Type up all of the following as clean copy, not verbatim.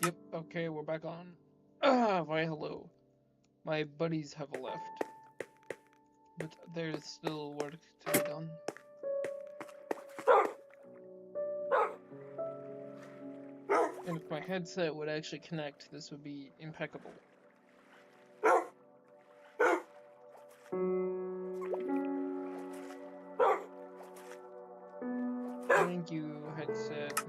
Yep, okay, we're back on. Why hello. My buddies have left. But there's still work to be done. And if my headset would actually connect, this would be impeccable. Thank you, headset.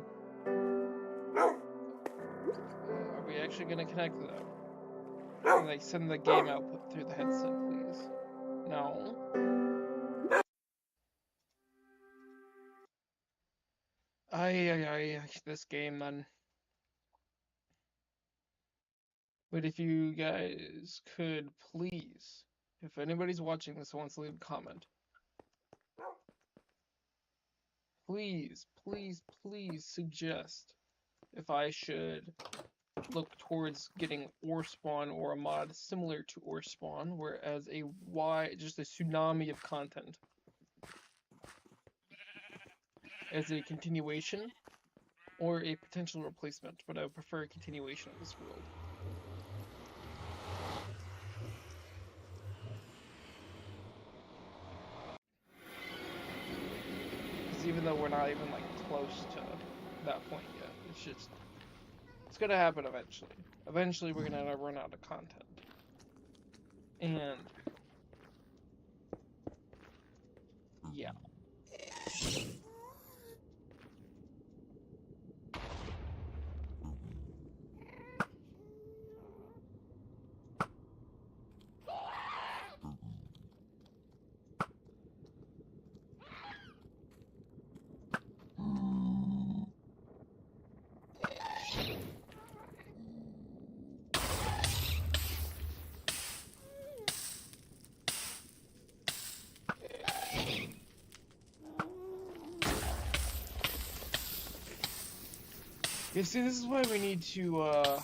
Are we actually gonna connect though? Like, send the game output through the headset, please. No. This game then. But if you guys could please, if anybody's watching this and wants to leave a comment, please suggest if I should look towards getting ore spawn or a mod similar to ore spawn, whereas just a tsunami of content as a continuation or a potential replacement, but I would prefer a continuation of this world. Because even though we're not even like close to that point yet, it's gonna happen eventually. Eventually we're gonna run out of content. And yeah. You see, this is why we need to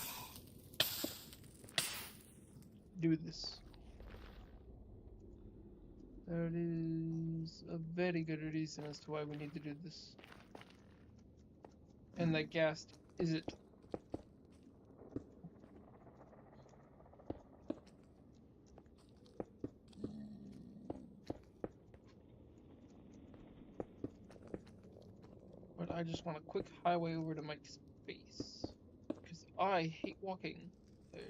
do this. There is a very good reason as to why we need to do this. And that ghast is it. But I just want a quick highway over to my space. Because I hate walking there.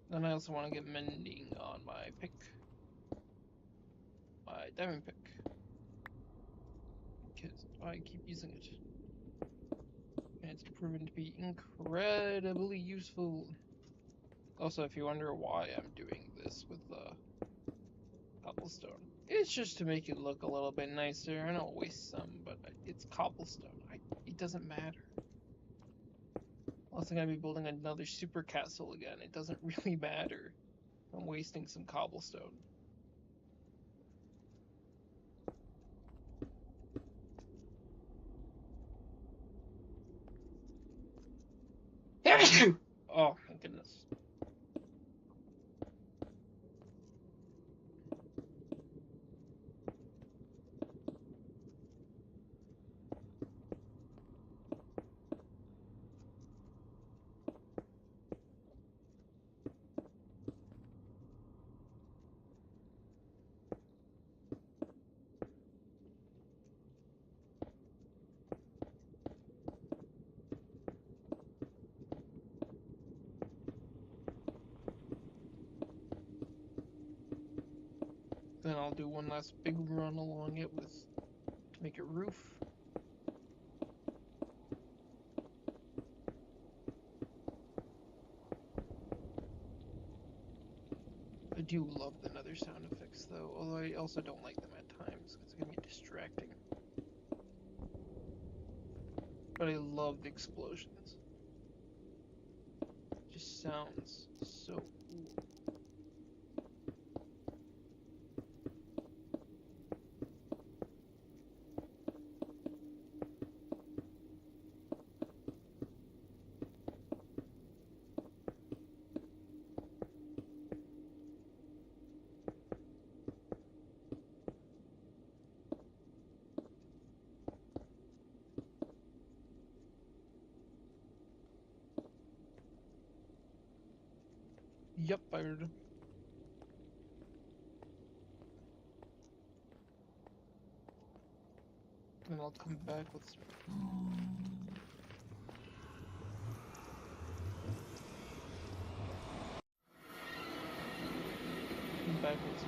Then I also want to get mending on my pick. My diamond pick. Because I keep using it. And it's proven to be incredibly useful. Also, if you wonder why I'm doing this with cobblestone, it's just to make it look a little bit nicer. I don't waste some, but it's cobblestone. It doesn't matter. Unless I'm gonna be building another super castle again, it doesn't really matter. I'm wasting some cobblestone. Oh my goodness. Then I'll do one last big run along it to make a roof. I do love the nether sound effects though, although I also don't like them at times because it can be distracting. But I love the explosions. It just sounds so cool. Yep, fired. Then I'll come back with some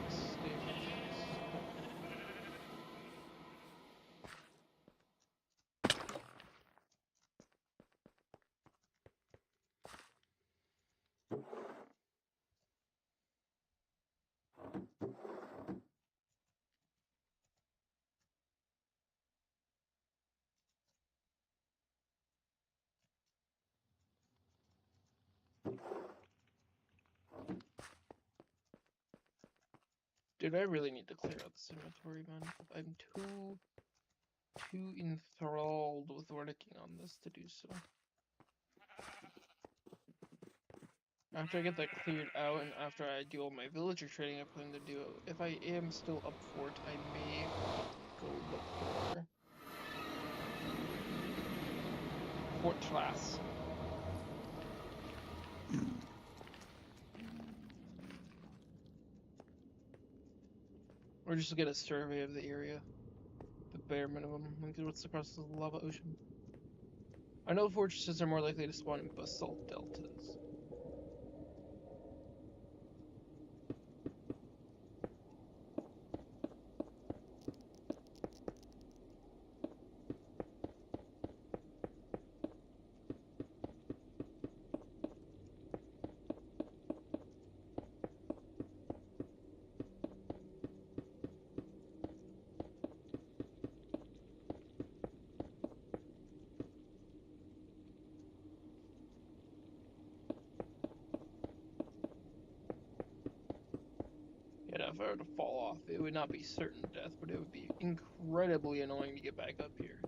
stables. Dude, I really need to clear out this inventory, man. I'm too enthralled with working on this to do so. After I get that cleared out, and after I do all my villager trading I plan to do, if I am still up for it, I may go look for Fortress. Or just get a survey of the area. The bare minimum. Like, what's across the lava ocean? I know fortresses are more likely to spawn in basalt deltas. Yeah, if I were to fall off, it would not be certain death, but it would be incredibly annoying to get back up here.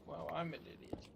Wow, I'm an idiot.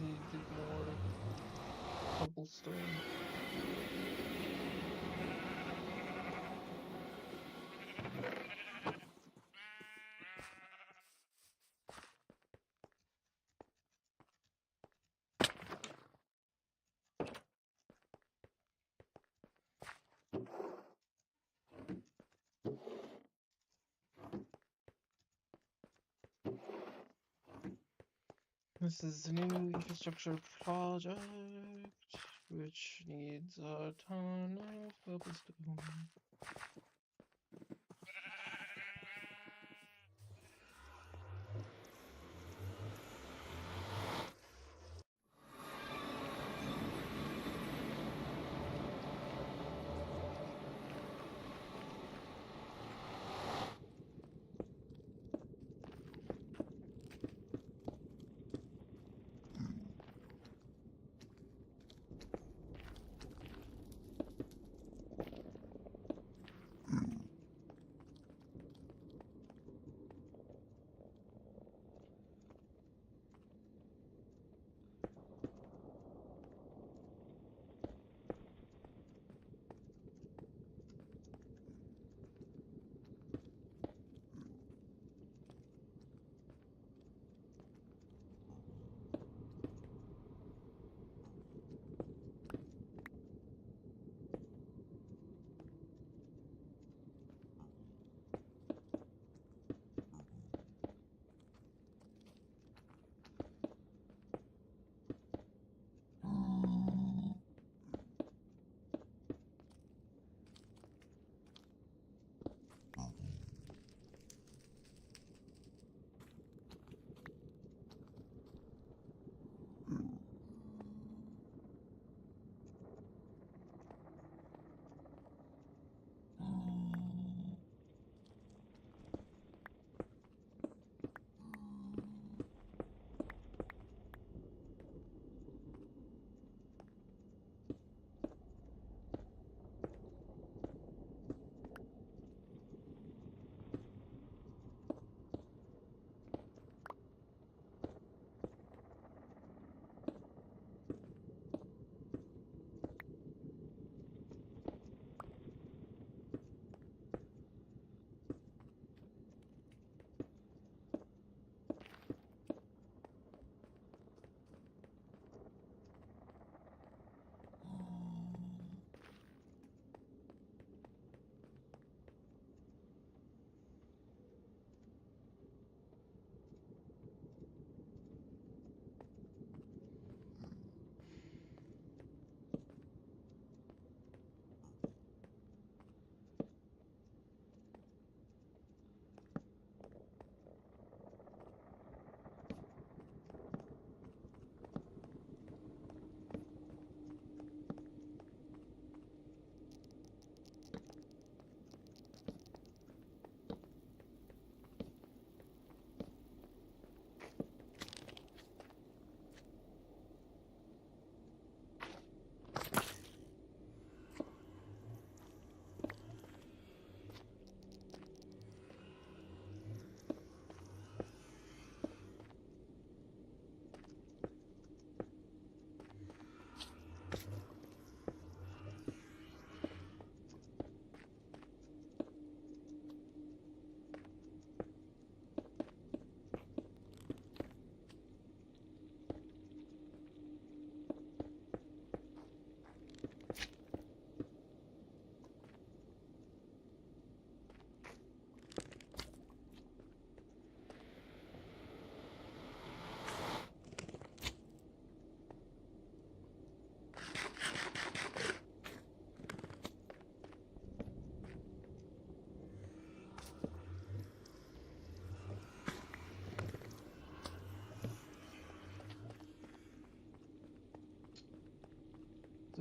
Needed more cobblestone. This is a new infrastructure project which needs a ton of cobblestone.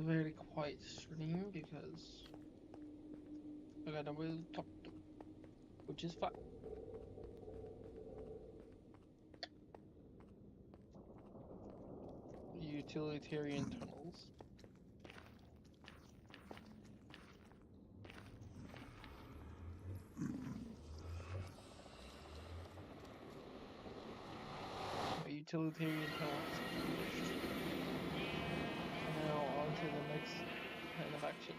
a very quiet stream because I got nobody to talk to, which is fine. Utilitarian tunnels. Utilitarian tunnels finished. Now on to the next kind of action.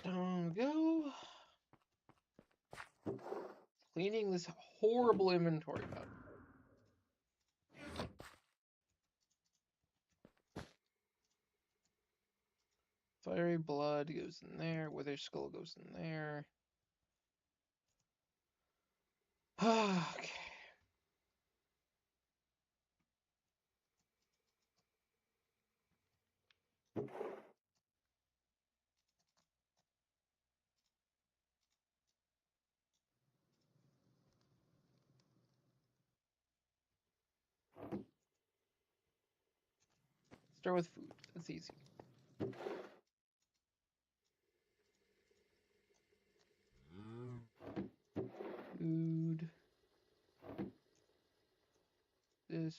Down we go. Cleaning this horrible inventory up. Fiery blood goes in there. Wither skull goes in there. Okay. Start with food. That's easy. Food. This.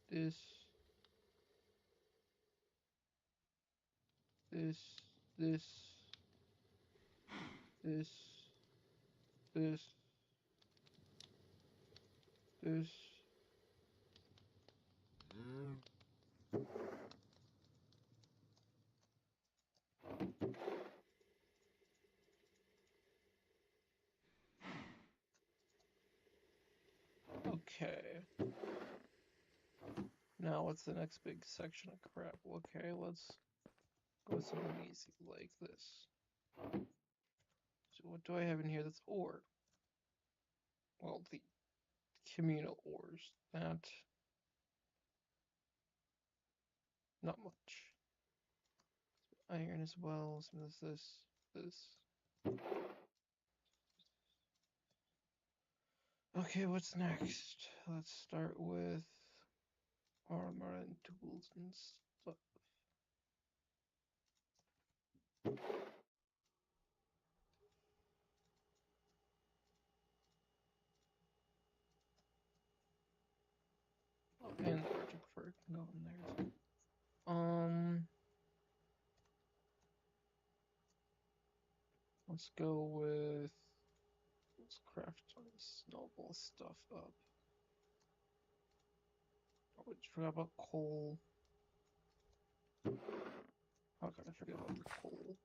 This. This. This. This. This. This. Okay. Now what's the next big section of crap? Okay, let's go with something easy like this. So what do I have in here that's ore? Well, the communal ores. That not much. Iron as well. Some of this. Okay, what's next? Let's start with armor and tools and stuff. And the archer prefer can go in there too. Let's go with, let's craft some snowball stuff up. Oh, I forgot about coal. How could I forget about the coal?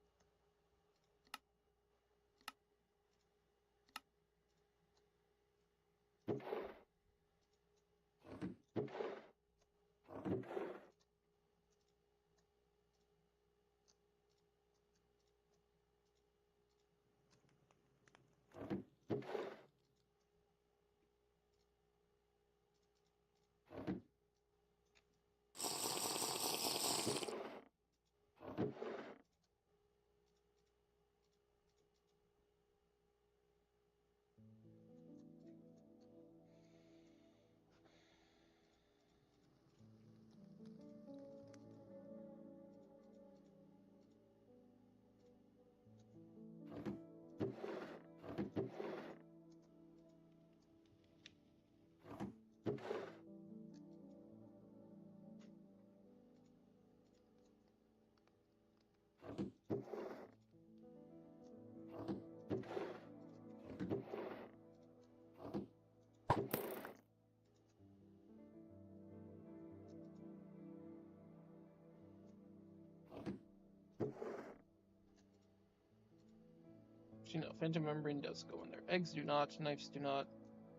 You know, phantom membrane does go in there. Eggs do not, knives do not.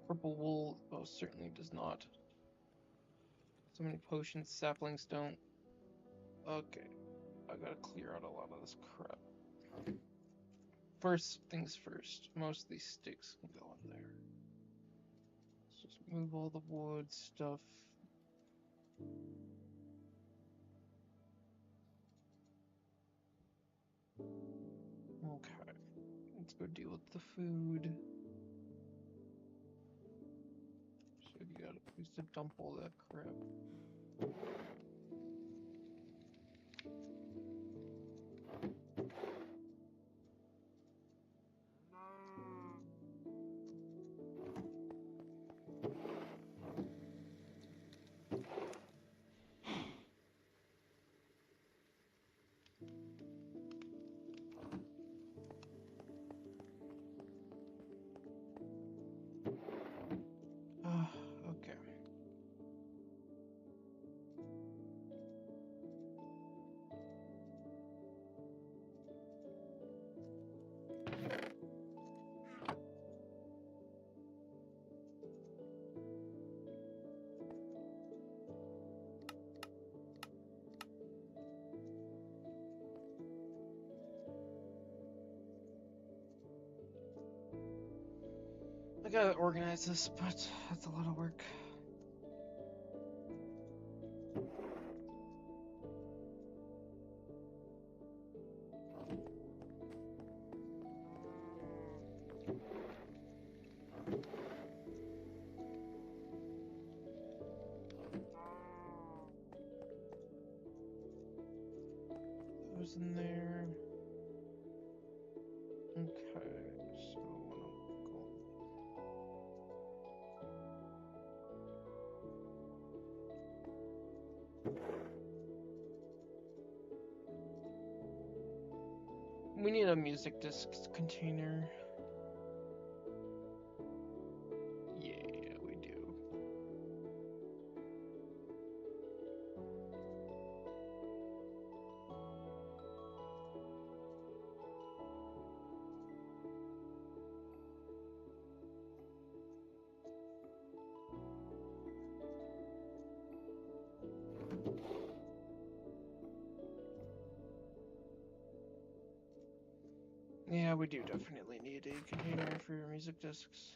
Purple wool most certainly does not. So many potions, saplings don't. Okay, I gotta clear out a lot of this crap. First things first, most of these sticks can go in there. Let's just move all the wood stuff. Okay, let's go deal with the food. Should we used to dump all that crap. Okay. I gotta organize this, but that's a lot of work. Those in there. Okay, so we need a music disc container. Yeah, we do. Yeah, we do definitely need a container for your music discs.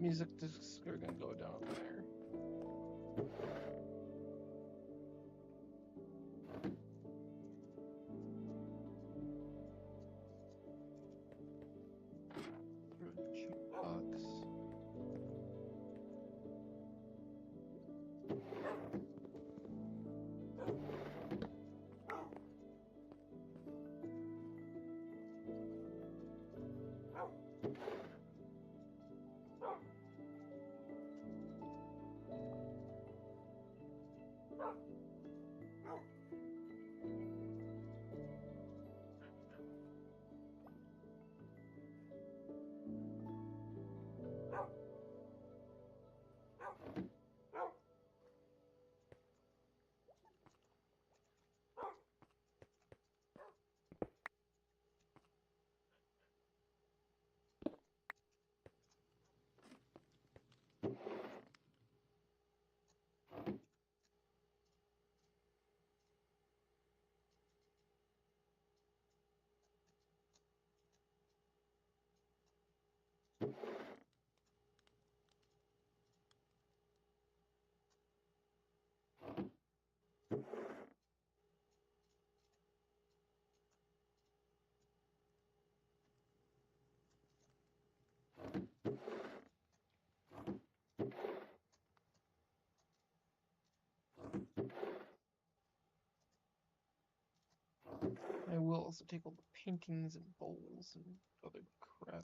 Music discs are gonna go down there. Jukebox. also take all the paintings and bowls and other crap.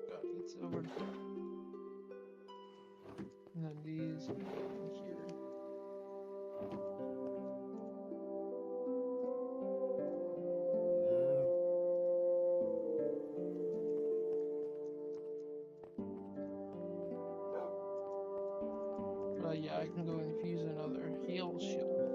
God, it's over. And then these go in here. Yeah, I can go and fuse another heal shield.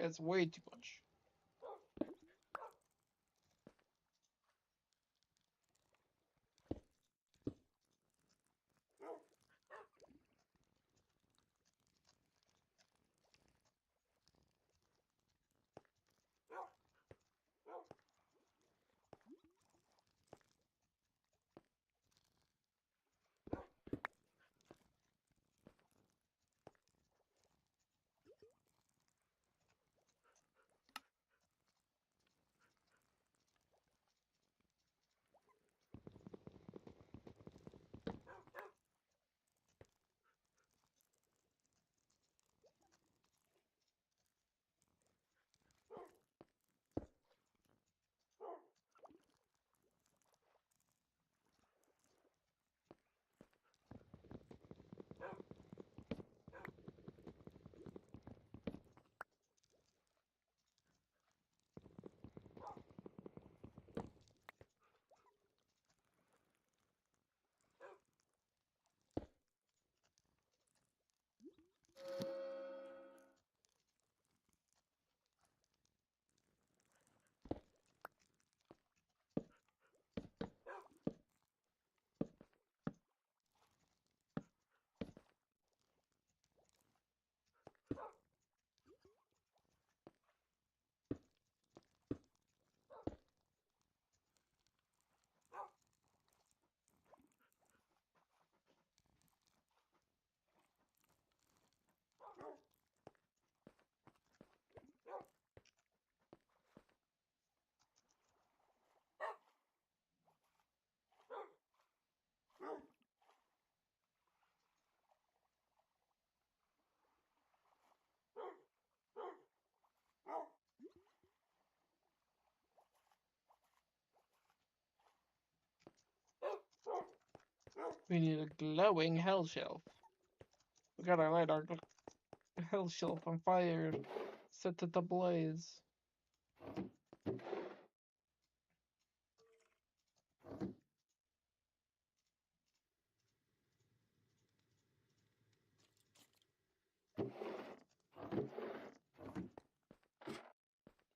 That's way too much. We need a glowing hell shelf. We gotta light our hell shelf on fire. Set it ablaze.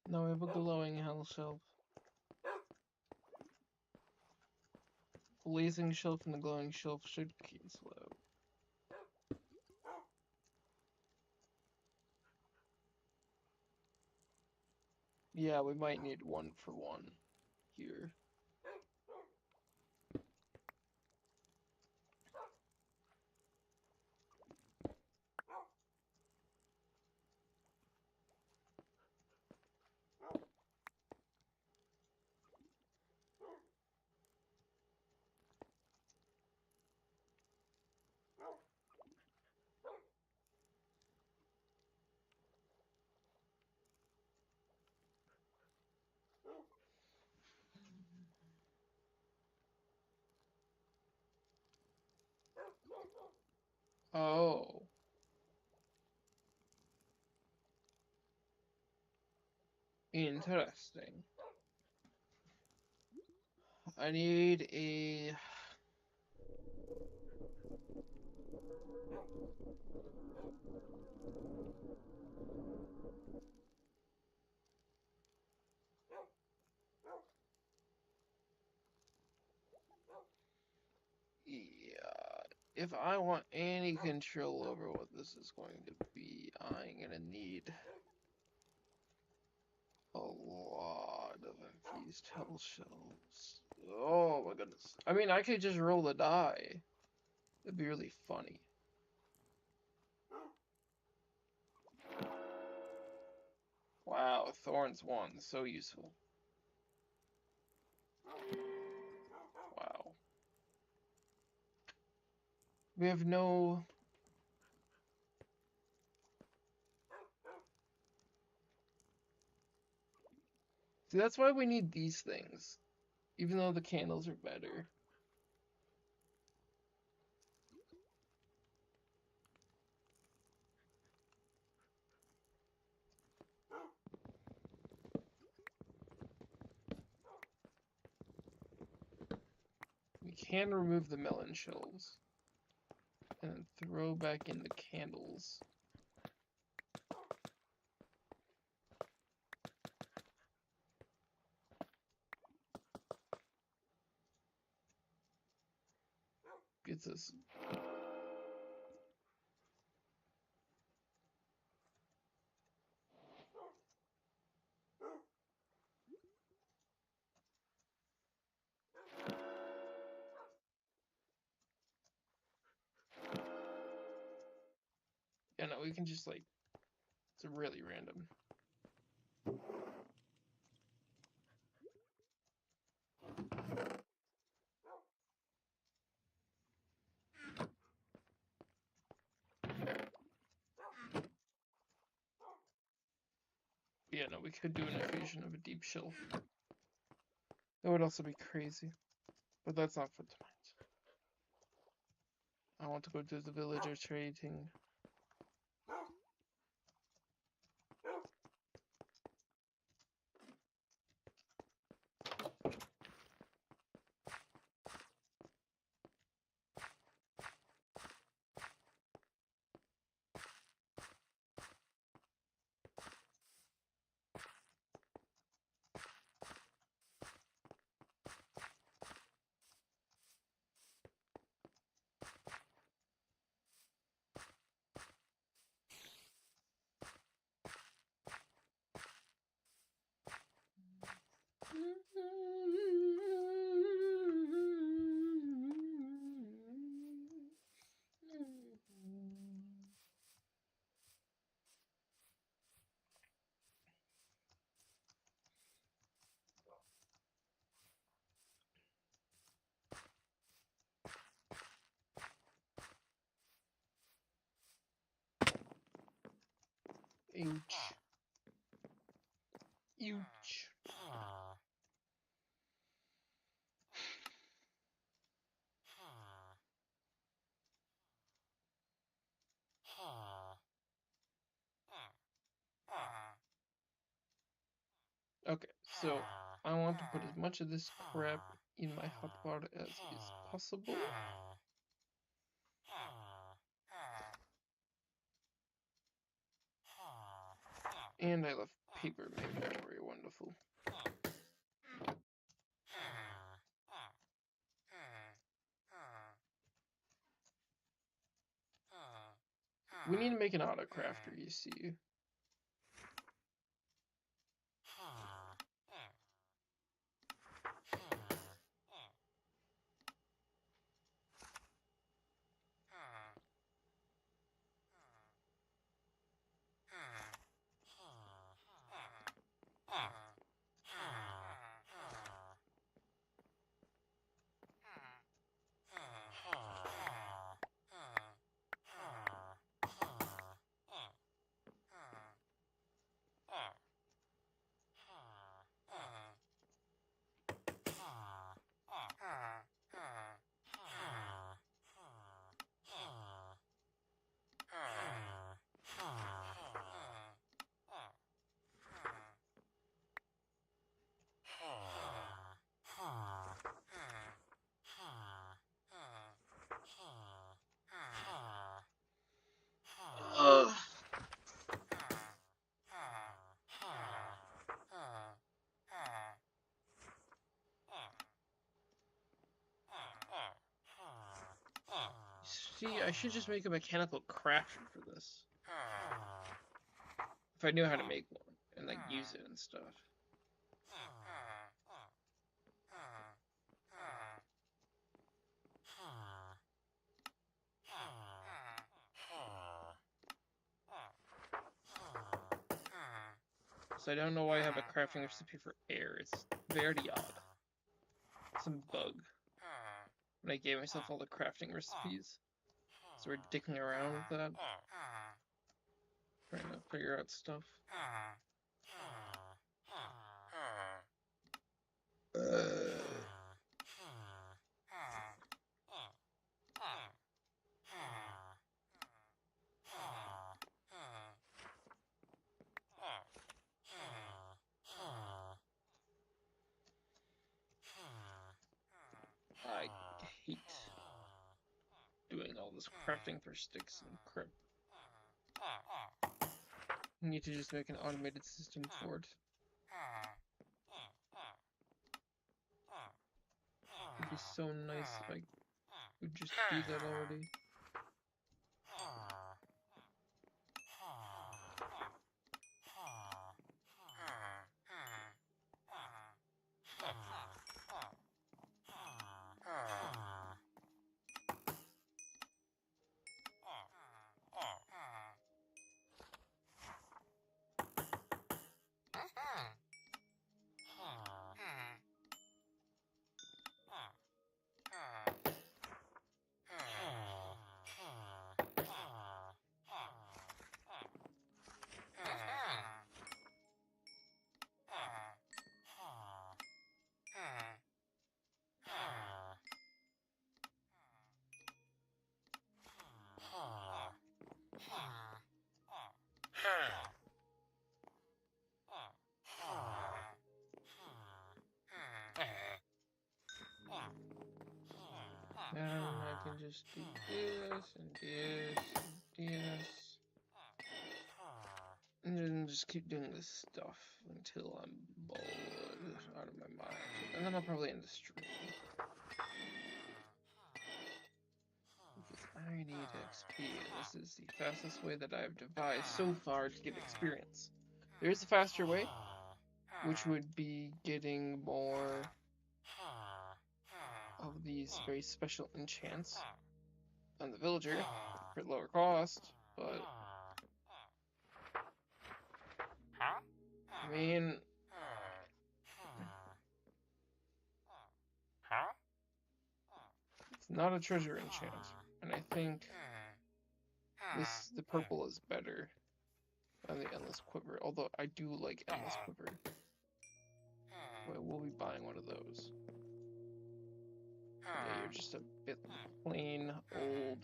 Now we have a glowing hell shelf. Blazing shelf and the glowing shelf should cancel out. Yeah, we might need 1-for-1 here. Oh. Interesting. I need a... Yeah. If I want any control over what this is going to be, I'm gonna need a lot of infused hell shells. Oh my goodness. I mean, I could just roll the die. It'd be really funny. Wow, Thorns 1, so useful. Wow. We have no... See, that's why we need these things. Even though the candles are better. We can remove the melon shells. And throw back in the candles. it's this. Yeah, no, we can just like, it's really random. Yeah, no, we could do an invasion of a deep shelf. That would also be crazy. But that's not for tonight. I want to go to the villager trading. Ouch. Ouch. Okay, so I want to put as much of this crap in my hotbar as is possible. And I left paper in my inventory, wonderful. We need to make an auto crafter, you see. See, I should just make a mechanical crafter for this. If I knew how to make one and like use it and stuff. So I don't know why I have a crafting recipe for air. It's very odd. Some bug. When I gave myself all the crafting recipes. So we're dicking around with that. Trying to figure out stuff. I hate doing all this crafting for sticks and crap. I need to just make an automated system for it. It'd be so nice if could just do that already. Now I can just do this and this and this. And then just keep doing this stuff until I'm bored out of my mind. And then I'll probably end the stream. Because I need XP, and this is the fastest way that I've devised so far to get experience. There is a faster way, which would be getting more of these very special enchants on the villager for lower cost, but I mean, it's not a treasure enchant, and I think the purple is better than the endless quiver, although I do like endless quiver. But we'll be buying one of those. Yeah, you're just a bit plain old.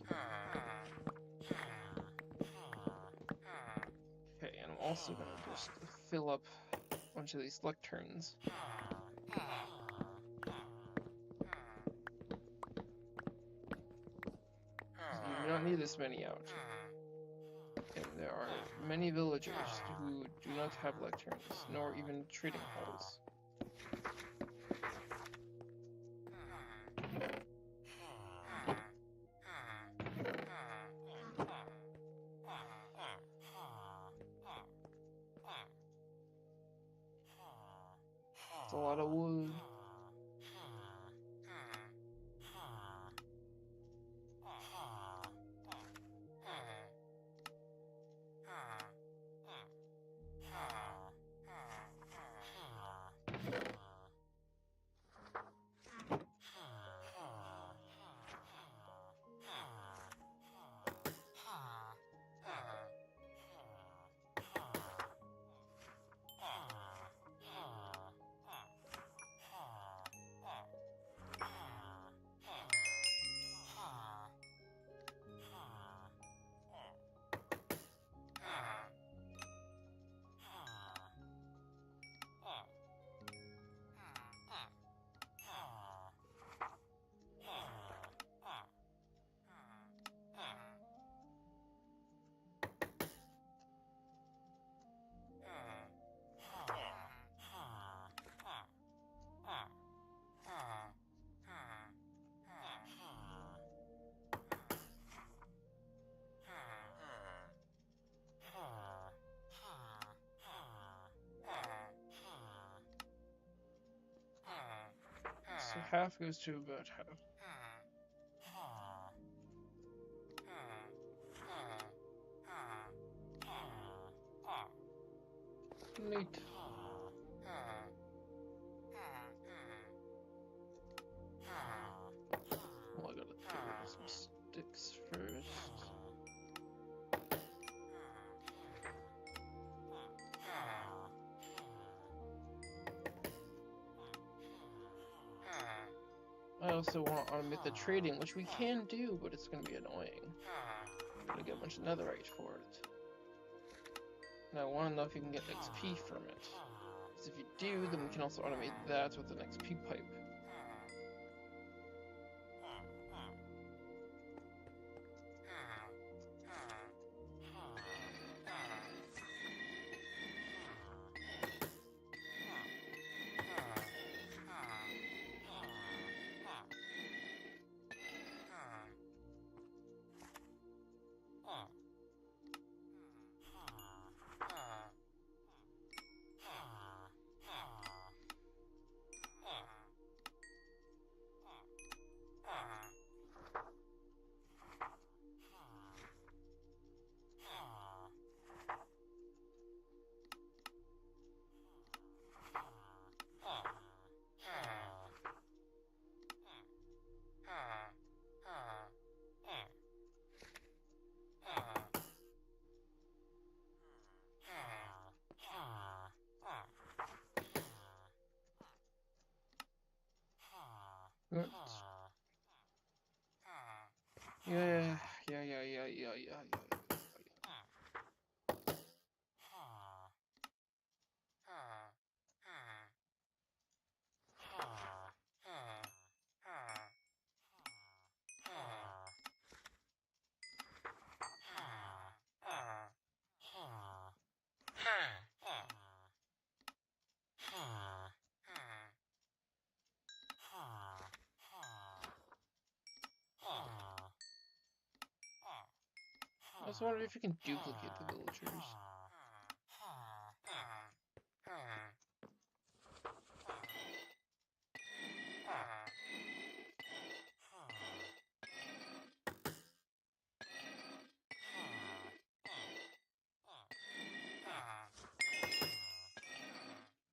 Okay, and I'm also gonna just fill up a bunch of these lecterns. You do not need this many out. And there are many villagers who do not have lecterns, nor even trading halls. It's a lot of wood. So half goes to about half. Neat. Well, I gotta get rid of some sticks first. I also want to automate the trading, which we can do, but it's going to be annoying. I'm going to get a bunch of netherite for it. And I want to know if you can get XP from it. Because if you do, then we can also automate that with an XP pipe. What? Yeah, yeah, yeah, yeah, yeah, yeah, yeah. I was wondering if you can duplicate the villagers.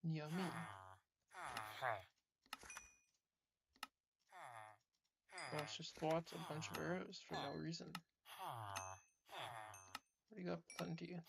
Yummy. Boss just thwarts a bunch of arrows for no reason. We got plenty.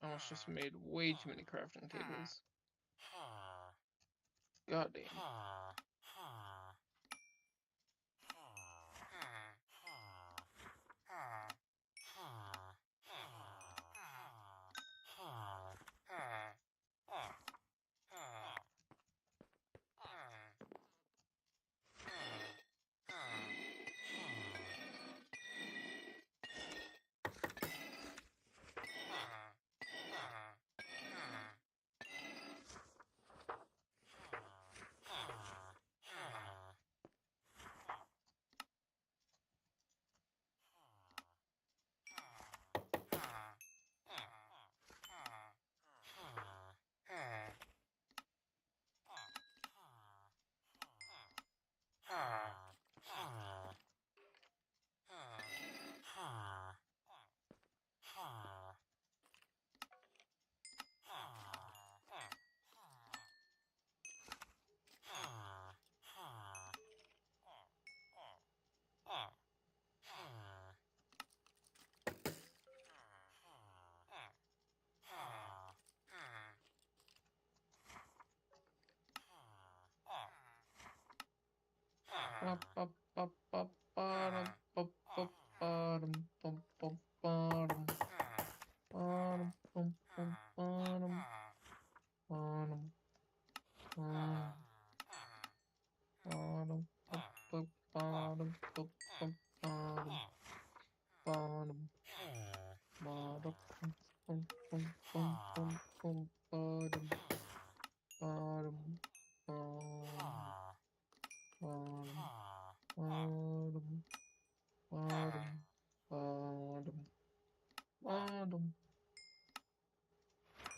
I almost just made way too many crafting tables. God damn.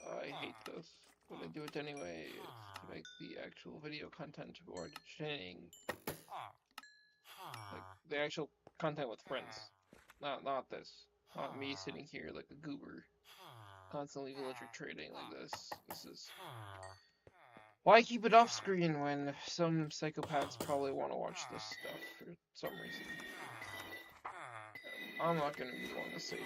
I hate this, but I do it anyway to make the actual video content more entertaining. Like the actual content with friends, not this, not me sitting here like a goober, constantly villager trading like this. This is why keep it off screen when some psychopaths probably want to watch this stuff for some reason. I'm not gonna be one to say no.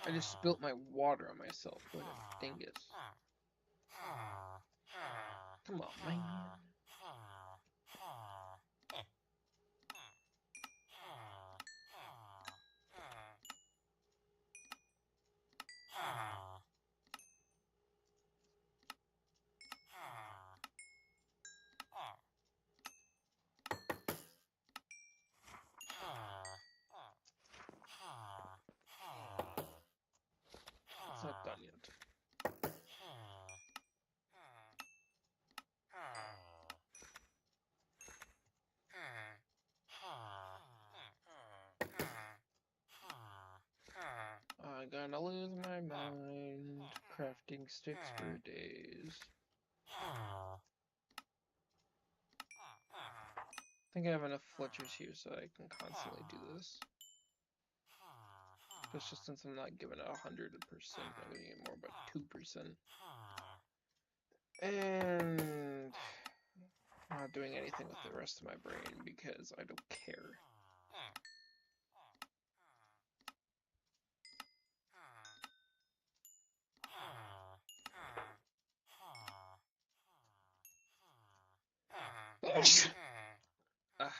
I just spilt my water on myself. What a dingus. Come on, man. Crafting sticks for days. I think I have enough Fletchers here so I can constantly do this. Especially since I'm not giving it 100%, I'm gonna get more about 2%. And I'm not doing anything with the rest of my brain because I don't care. Ah.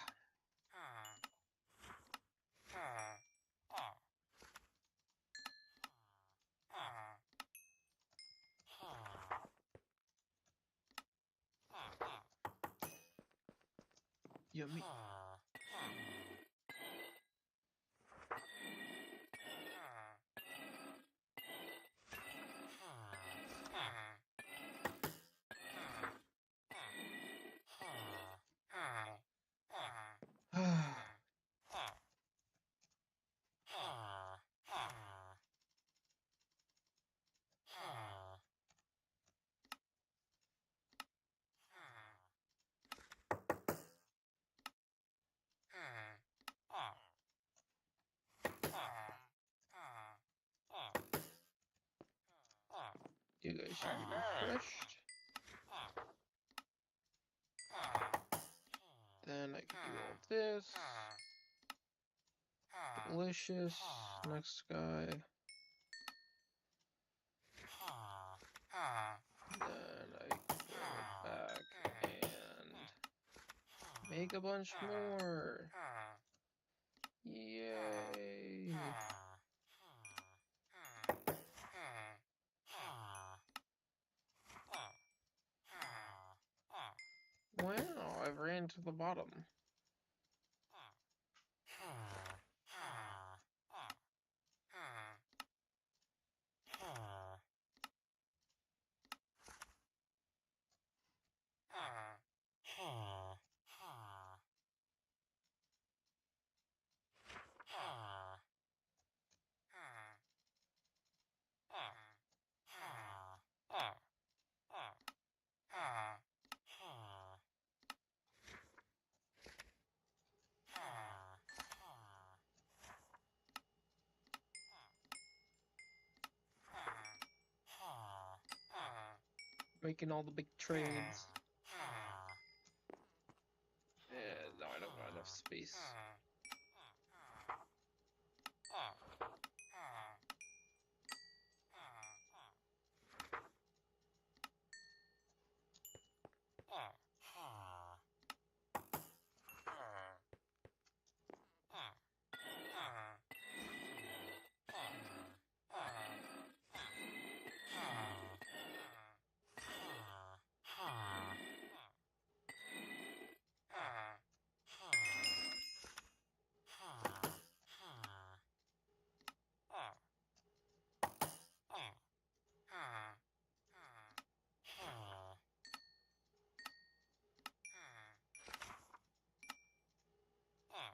Yummy. You guys should be refreshed. Then I can do all this. Delicious. Next guy. Then I can go back and make a bunch more. Yay. Wow, I've ran to the bottom. Making all the big trades. No, I don't got enough space.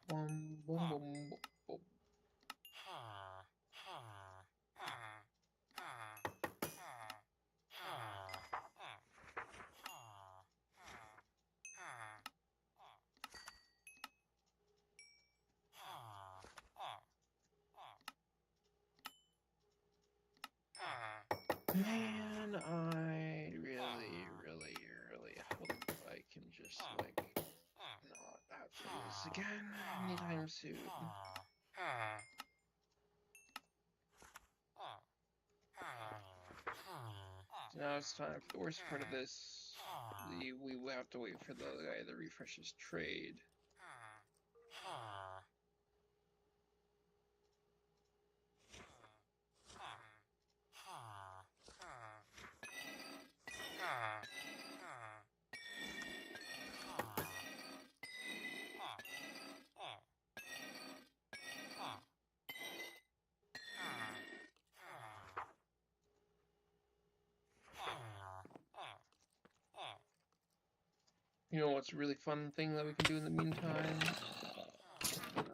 Boom, boom, boom, boom, boom. Man, I really hope I can just, like, not have to do this again anytime soon. So now it's time for the worst part of this. We will have to wait for the guy that refreshes trade. You know what's a really fun thing that we can do in the meantime?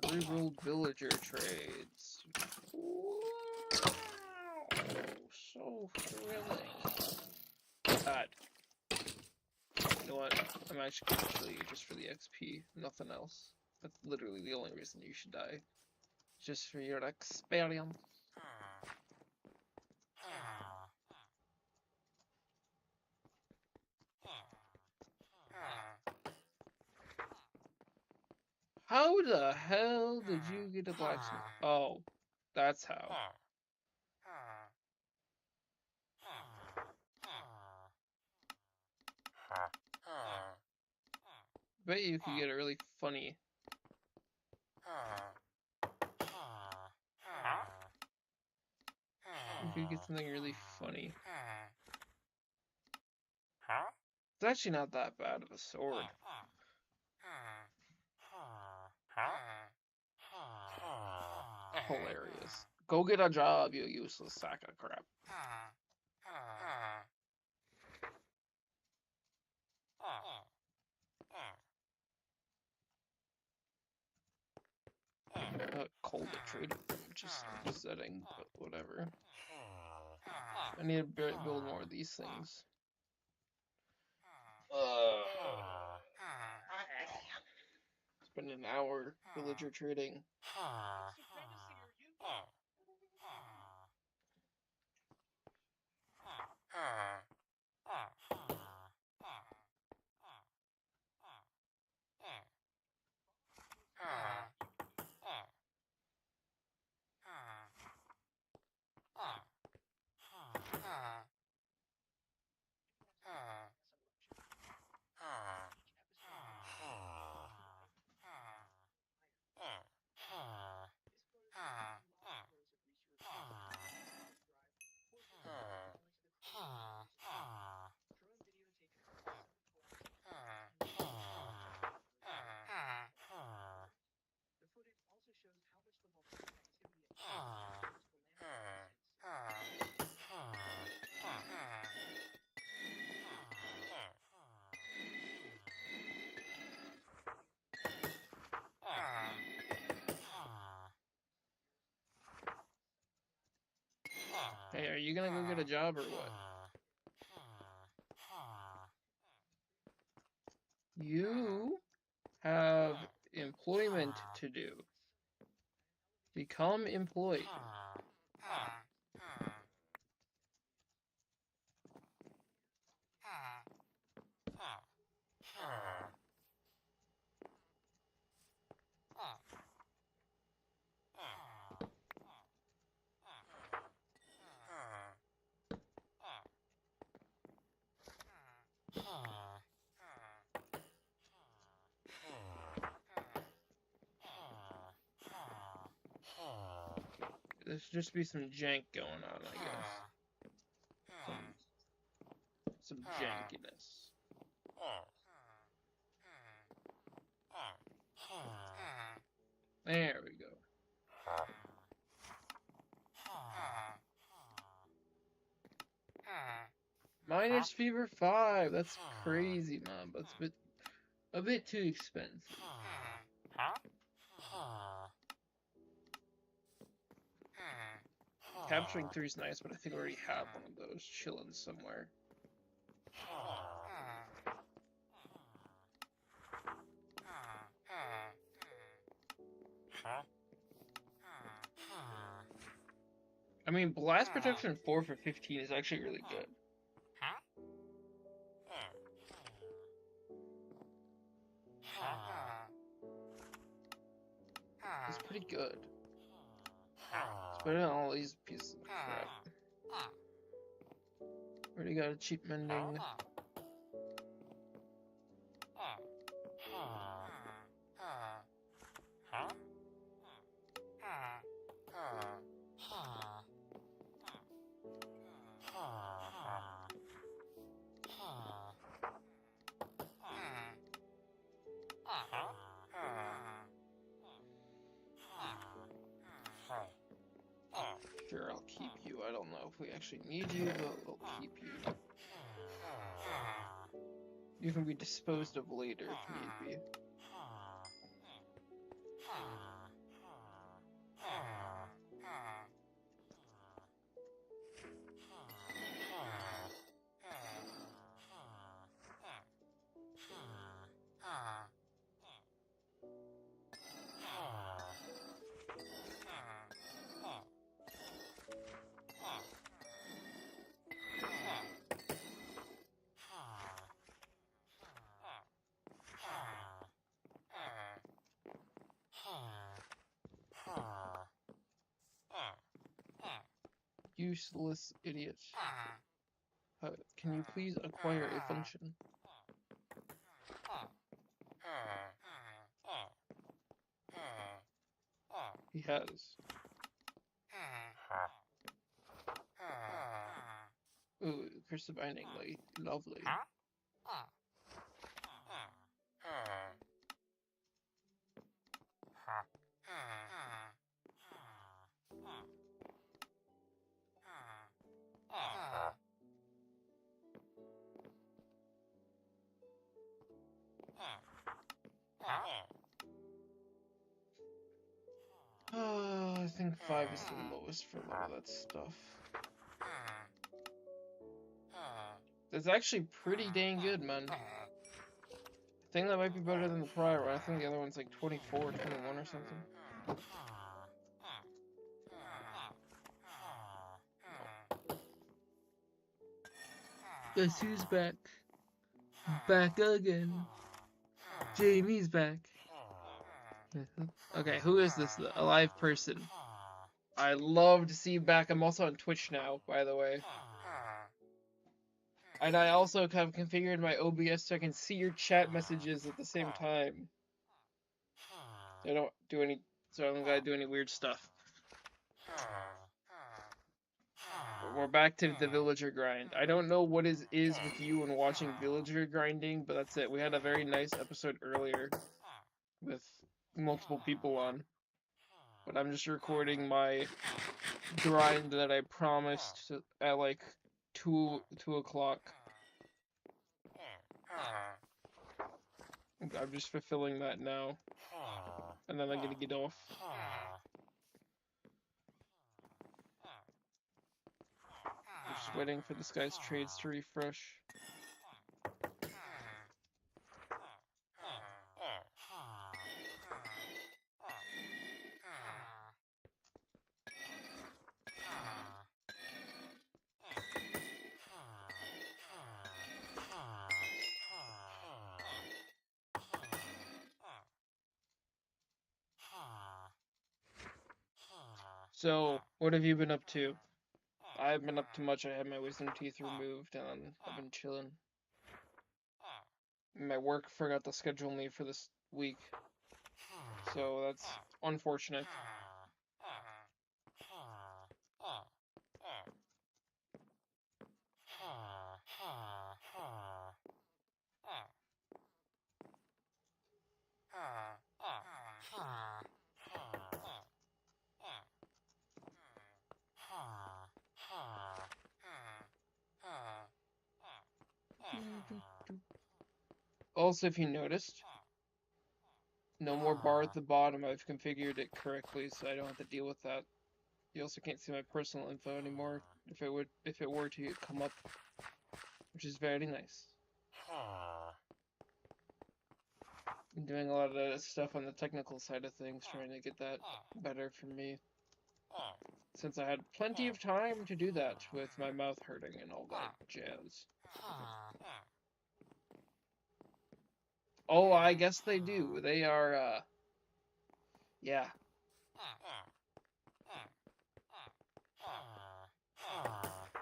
Rerolled villager trades. Wow, so thrilling. God. You know what? I'm actually gonna kill you just for the XP, nothing else. That's literally the only reason you should die. Just for your experience. How the hell did you get a blacksmith? Oh, that's how. Bet you could get a really funny. You could get something really funny. It's actually not that bad of a sword. Hilarious. Go get a job, you useless sack of crap. Cold trading, which is upsetting, but whatever. I need to build more of these things. Spend an hour villager trading. Hey, are you gonna go get a job or what? You have employment to do. Become employed. There should just be some jank going on, I guess. Some jankiness. There we go. Minus fever 5. That's crazy, Mom. That's a bit too expensive. Capturing 3 is nice, but I think I already have one of those chilling somewhere. I mean, blast protection 4 for 15 is actually really good. It's pretty good. It's better than all these pieces of crap. Already got a cheap mending. Sure, I'll keep you. I don't know if we actually need you, but we'll keep you. You can be disposed of later if need be. Useless idiot. Can you please acquire a function? He has. Ooh, crystal binding, like, lovely. I think 5 is the lowest for a lot of that stuff. That's actually pretty dang good, man. I think that might be better than the prior one. I think the other one's like 24 or 21 or something. Guess who's back? Back again. Jamie's back. Okay, who is this? A live person. I love to see you back. I'm also on Twitch now, by the way. And I also have configured my OBS so I can see your chat messages at the same time. I don't do any, so I don't gotta do any weird stuff. We're back to the villager grind. I don't know what is with you and watching villager grinding, but that's it. We had a very nice episode earlier with multiple people on. But I'm just recording my grind that I promised at like 2 o'clock. I'm just fulfilling that now. And then I'm gonna get off. I'm just waiting for this guy's trades to refresh. So, what have you been up to? I haven't been up to much. I had my wisdom teeth removed, and I've been chilling. My work forgot to schedule me for this week, so that's unfortunate. Also, if you noticed, no more bar at the bottom. I've configured it correctly, so I don't have to deal with that. You also can't see my personal info anymore if it were to come up, which is very nice. I'm doing a lot of stuff on the technical side of things, trying to get that better for me, since I had plenty of time to do that with my mouth hurting and all that jazz. Oh, I guess they do. They are, yeah.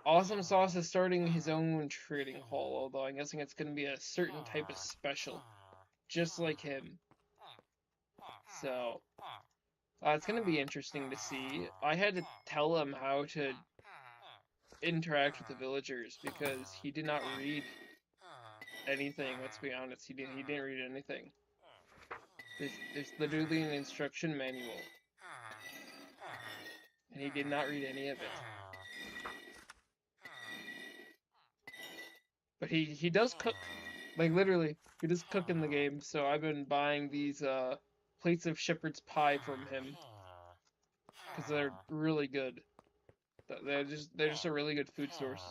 Awesome Sauce is starting his own trading hall, although I'm guessing it's going to be a certain type of special, just like him. So, it's going to be interesting to see. I had to tell him how to interact with the villagers because he did not read anything. Let's be honest, he didn't read anything. There's literally an instruction manual, and he did not read any of it. But he does cook, like literally, he does cook in the game. So I've been buying these plates of shepherd's pie from him because they're really good. They're just a really good food source.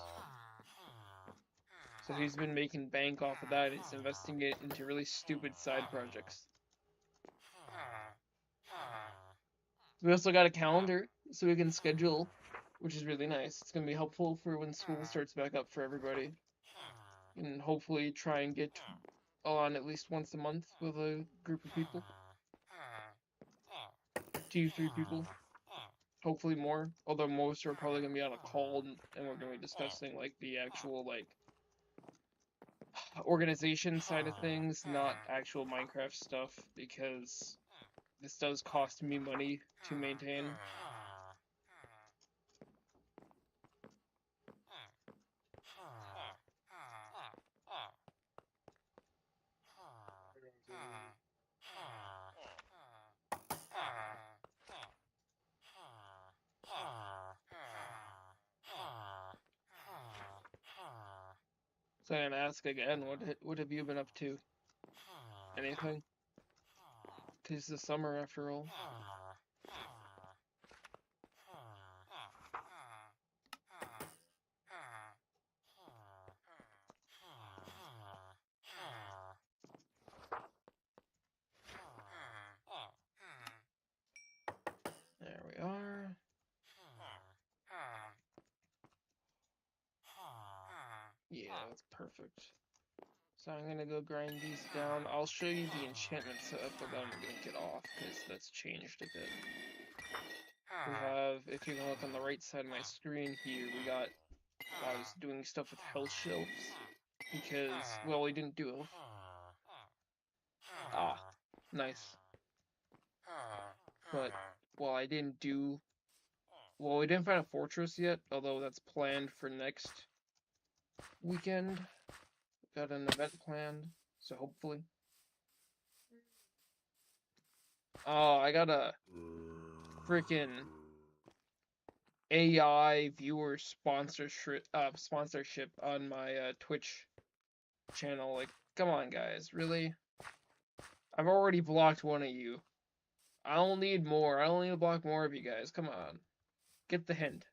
So he's been making bank off of that, and he's investing it into really stupid side projects. We also got a calendar, so we can schedule, which is really nice. It's going to be helpful for when school starts back up for everybody. And hopefully try and get on at least once a month with a group of people. 2, 3 people. Hopefully more. Although most are probably gonna be on a call and we're gonna be discussing like the actual like organization side of things, not actual Minecraft stuff, because this does cost me money to maintain. So I'm gonna ask again, what have you been up to? Anything? 'Tis the summer after all. There we are. Yeah, that's perfect. So I'm gonna go grind these down. I'll show you the enchantment setup, but then I'm gonna get off because that's changed a bit. We have, if you can look on the right side of my screen here, I was doing stuff with health shelves because, well, we didn't do it. Ah, nice. But, well, we didn't find a fortress yet, although that's planned for next weekend. Got an event planned, so hopefully. Oh, I got a freaking AI viewer sponsorship on my Twitch channel. Like, come on, guys, really? I've already blocked one of you. I don't need more. I don't need to block more of you guys. Come on, get the hint.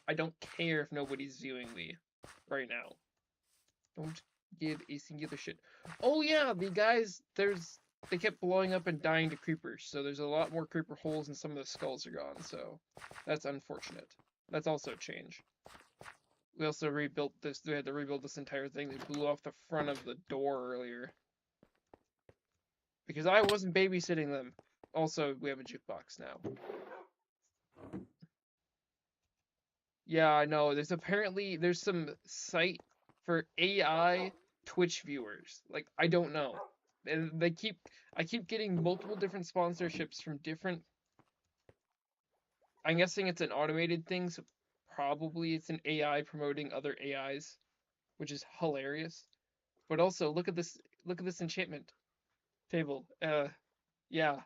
I don't care if nobody's viewing me right now. Don't give a singular shit. Oh yeah, the guys, they kept blowing up and dying to creepers, so there's a lot more creeper holes and some of the skulls are gone, so that's unfortunate. That's also a change. We also rebuilt this, we had to rebuild this entire thing. They blew off the front of the door earlier. Because I wasn't babysitting them. Also, we have a jukebox now. Yeah, I know. There's some site for AI Twitch viewers. Like, I don't know. And I keep getting multiple different sponsorships from different. I'm guessing it's an automated thing, so probably it's an AI promoting other AIs, which is hilarious. But also, look at this enchantment table. Yeah,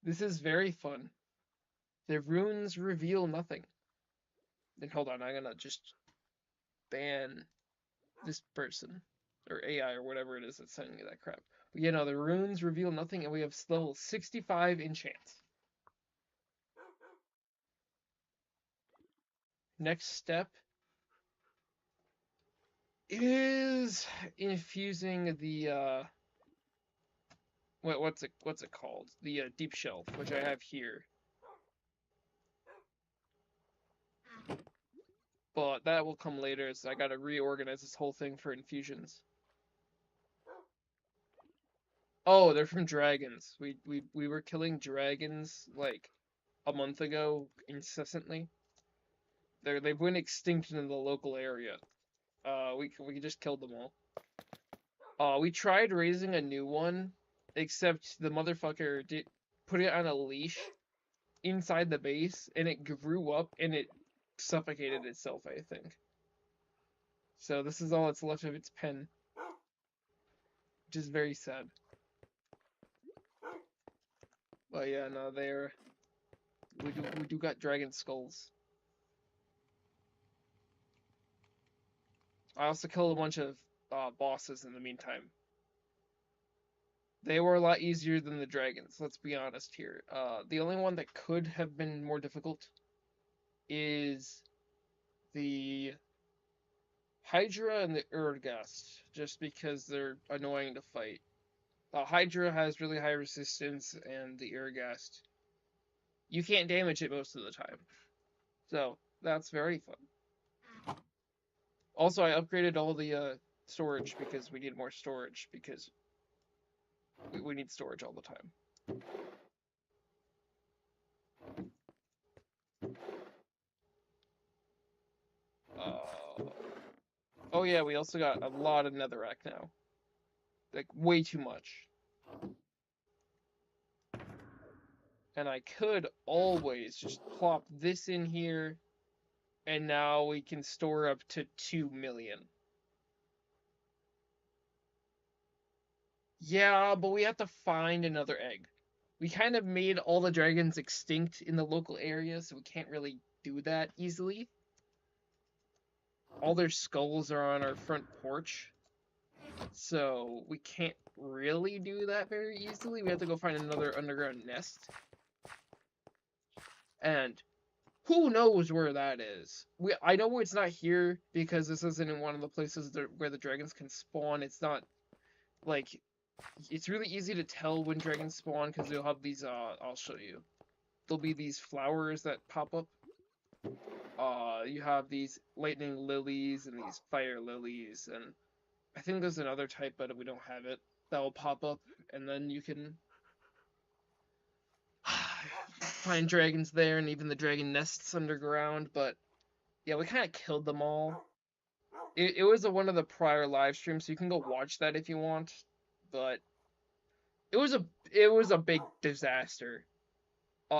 this is very fun. The runes reveal nothing. Then hold on, I'm gonna just ban this person or AI or whatever it is that's sending me that crap. But yeah, no, the runes reveal nothing, and we have level 65 enchants. Next step is infusing the what's it called? The deep shelf, which I have here. But that will come later, so I gotta reorganize this whole thing for infusions. Oh, they're from dragons. We were killing dragons like a month ago incessantly. They went extinct in the local area. We just killed them all. We tried raising a new one, except the motherfucker did put it on a leash inside the base, and it grew up and it suffocated itself, I think. So this is all that's left of its pen, which is very sad. But yeah, no, we do got dragon skulls. I also killed a bunch of bosses in the meantime. They were a lot easier than the dragons, let's be honest here. The only one that could have been more difficult is the Hydra and the Urgast, just because they're annoying to fight. Hydra has really high resistance, and the Urgast, you can't damage it most of the time. So, that's very fun. Also, I upgraded all the storage because we need more storage, because we need storage all the time. Oh yeah, we also got a lot of netherrack now. Like, way too much. And I could always just plop this in here, and now we can store up to 2 million. Yeah, but we have to find another egg. We kind of made all the dragons extinct in the local area, so we can't really do that easily. All their skulls are on our front porch, so we can't really do that very easily. We have to go find another underground nest. And who knows where that is? I know it's not here because this isn't in one of the places where the dragons can spawn. It's not like it's really easy to tell when dragons spawn because they'll have these. I'll show you. There'll be these flowers that pop up. You have these lightning lilies and these fire lilies, and I think there's another type, but we don't have it. That will pop up, and then you can find dragons there, and even the dragon nests underground. But yeah, we kind of killed them all. It was one of the prior live streams, so you can go watch that if you want. But it was a big disaster.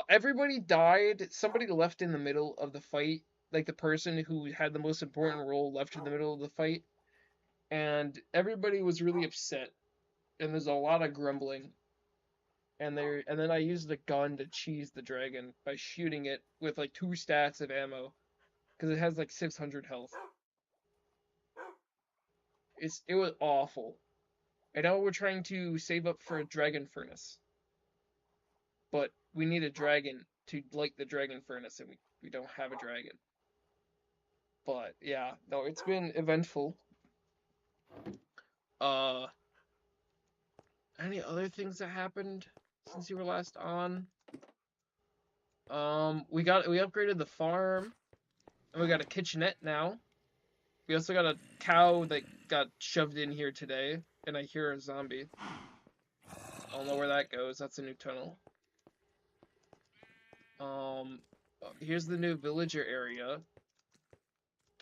Everybody died. Somebody left in the middle of the fight. Like the person who had the most important role left in the middle of the fight, and everybody was really upset. And there's a lot of grumbling. And then I used a gun to cheese the dragon by shooting it with like 2 stacks of ammo, because it has like 600 health. It was awful. And now we're trying to save up for a dragon furnace. But we need a dragon to light the dragon furnace, and we don't have a dragon. But yeah, no, it's been eventful. Any other things that happened since you were last on? We upgraded the farm, and we got a kitchenette now. We also got a cow that got shoved in here today, and I hear a zombie. I don't know where that goes. That's a new tunnel. Here's the new villager area.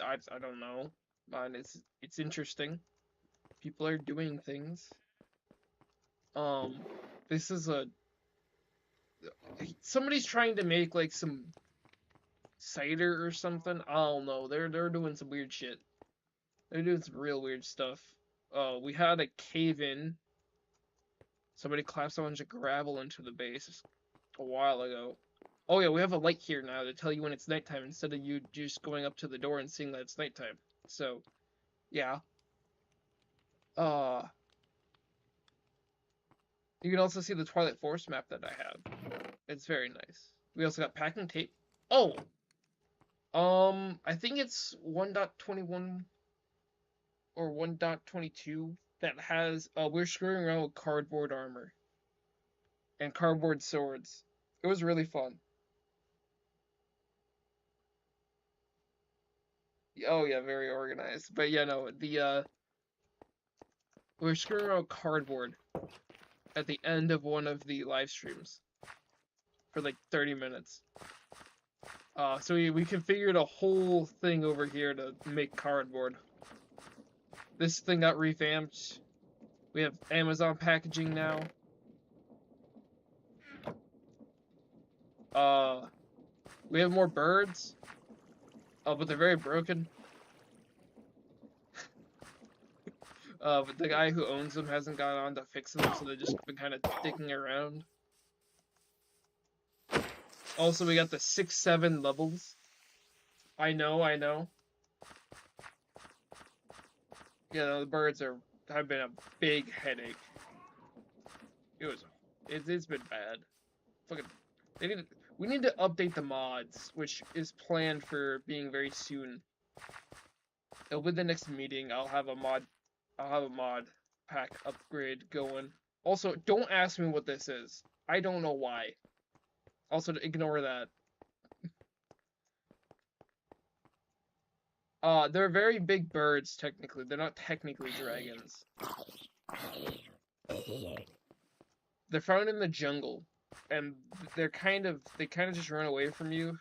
I don't know. Man, it's interesting. People are doing things. This is somebody's trying to make like some cider or something. I don't know. They're doing some weird shit. They're doing some real weird stuff. We had a cave in. Somebody collapsed a bunch of gravel into the base a while ago. Oh yeah, we have a light here now to tell you when it's nighttime instead of you just going up to the door and seeing that it's nighttime. So, yeah. You can also see the Twilight Forest map that I have. It's very nice. We also got packing tape. Oh! I think it's 1.21 or 1.22 that has, we're screwing around with cardboard armor and cardboard swords. It was really fun. Oh yeah, very organized. But yeah, no, we're screwing around with cardboard at the end of one of the live streams for like 30 minutes. So we configured a whole thing over here to make cardboard. This thing got revamped. We have Amazon packaging now. We have more birds. But they're very broken. But the guy who owns them hasn't got on to fix them, so they've just been kind of dicking around. Also, we got the 6-7 levels. I know. Yeah, the birds have been a big headache. It's been bad. Fucking, we need to update the mods, which is planned for being very soon. With the next meeting, I'll have a mod pack upgrade going. Also, don't ask me what this is. I don't know why. Also, ignore that. They're very big birds, technically. They're not technically dragons. They're found in the jungle, and they kind of just run away from you,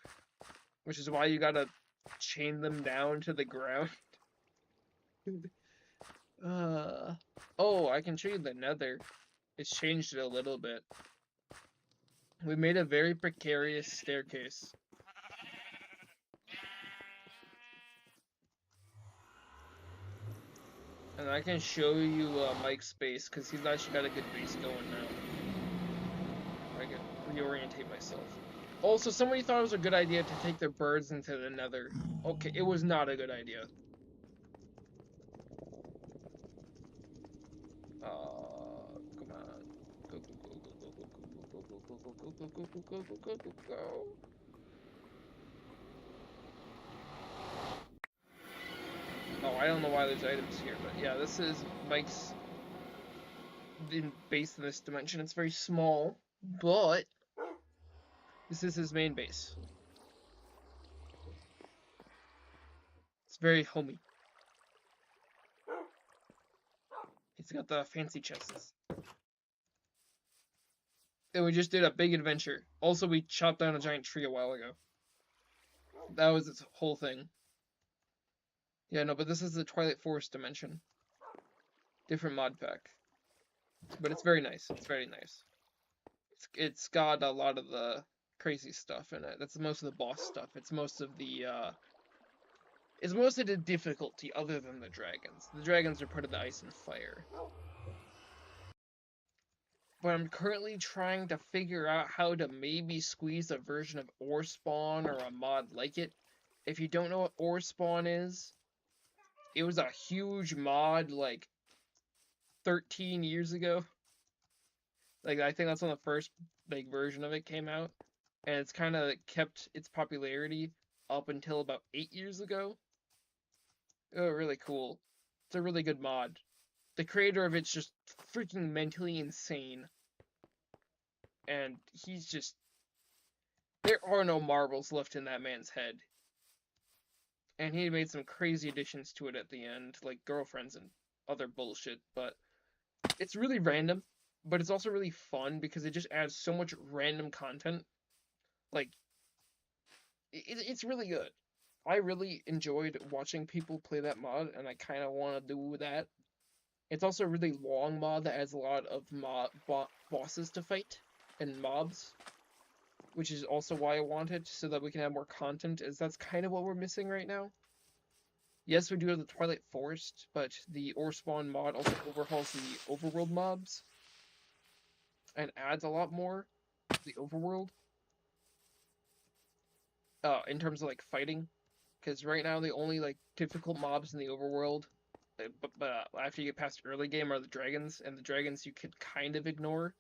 which is why you gotta chain them down to the ground. Oh, I can show you the nether. It's changed it a little bit. We made a very precarious staircase. And I can show you Mike's base, because he's actually got a good base going now. I can reorientate myself. Also, somebody thought it was a good idea to take their birds into the nether. Okay, it was not a good idea. Come on. Go, go, go, go, go, go, go, go, go, go, go, go, go, go, go, go, go, go. Oh, I don't know why there's items here, but yeah, this is Mike's base in this dimension. It's very small, but this is his main base. It's very homey. He's got the fancy chests. And we just did a big adventure. Also, we chopped down a giant tree a while ago. That was its whole thing. Yeah, no, but this is the Twilight Forest dimension. Different mod pack. But it's very nice. It's very nice. It's got a lot of the crazy stuff in it. That's most of the boss stuff. It's most of the difficulty other than the dragons. The dragons are part of the ice and fire. But I'm currently trying to figure out how to maybe squeeze a version of Ore Spawn or a mod like it. If you don't know what Ore Spawn is, it was a huge mod like 13 years ago. Like, I think that's when the first like version of it came out, and it's kind of kept its popularity up until about 8 years ago. Oh, really cool. It's a really good mod. The creator of it's just freaking mentally insane. And he's just... There are no marbles left in that man's head. And he made some crazy additions to it at the end, like girlfriends and other bullshit, but it's really random, but it's also really fun because it just adds so much random content. Like, it's really good. I really enjoyed watching people play that mod, and I kind of want to do that. It's also a really long mod that adds a lot of bosses to fight and mobs, which is also why I want it, so that we can have more content, as that's kind of what we're missing right now. Yes, we do have the Twilight Forest, but the Ore Spawn mod also overhauls the overworld mobs and adds a lot more to the overworld. In terms of like fighting, because right now the only like difficult mobs in the overworld, but after you get past early game, are the dragons, and the dragons you could kind of ignore,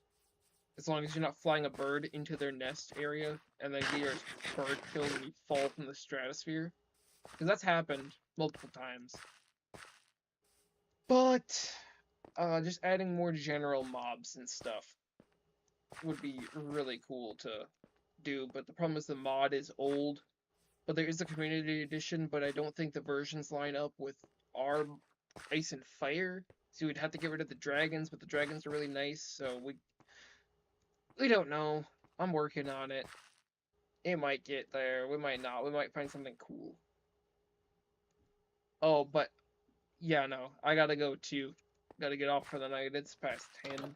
as long as you're not flying a bird into their nest area and then get your bird killed and you fall from the stratosphere, because that's happened multiple times. But just adding more general mobs and stuff would be really cool to do, but the problem is the mod is old. But there is a community edition, but I don't think the versions line up with our Ice and Fire. So we'd have to get rid of the dragons, but the dragons are really nice, so we don't know. I'm working on it. It might get there. We might not. We might find something cool. Oh, but yeah, no. I gotta go too. Gotta get off for the night. It's past 10.